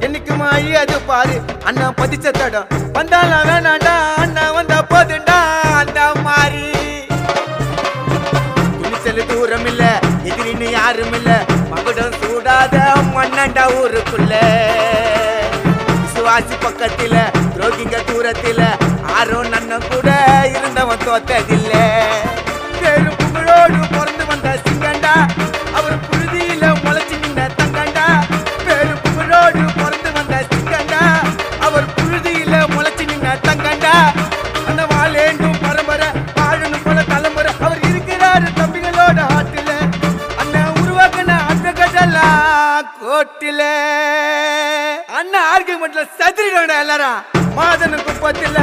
என்னைக்குமா அது பாரு அண்ணா பதிச்ச தடம் வந்தாலும் வேணாண்டா அண்ணா வந்தா போதுண்டா அந்த மாதிரி துணிச்சல் தூரம் இல்ல எதிரின்னு யாரும் இல்ல மகுடம் சூடாத மண்ணண்டா ஊருக்குள்ள விசுவாசி பக்கத்தில துரோகிங்க தூரத்தில ஆரும் நன்னம் கூட இருந்தவன் தோத்ததில்ல பெரும் புகழோடு பிறந்து வந்த சிங்கண்டா அவர் புழுதியில முளைச்சு நின்ன தங்கண்டா பெரும் புகழோடு பிறந்து வந்த சிங்கண்டா அவர் புழுதியில முளைச்சு நின்ன தங்கண்டா அந்த வாழேண்டும் பரம்பரை வாழணும் போல தலைமுறை அவர் இருக்கிறாரு தம்பிகளோட ஆட்டில அண்ணன் உருவாக்கின அந்த கட்டலா கோட்டில அண்ணன் ஆர்குமெண்ட்ல சதுரிடா எல்லாரும் மாதன குப்பத்தில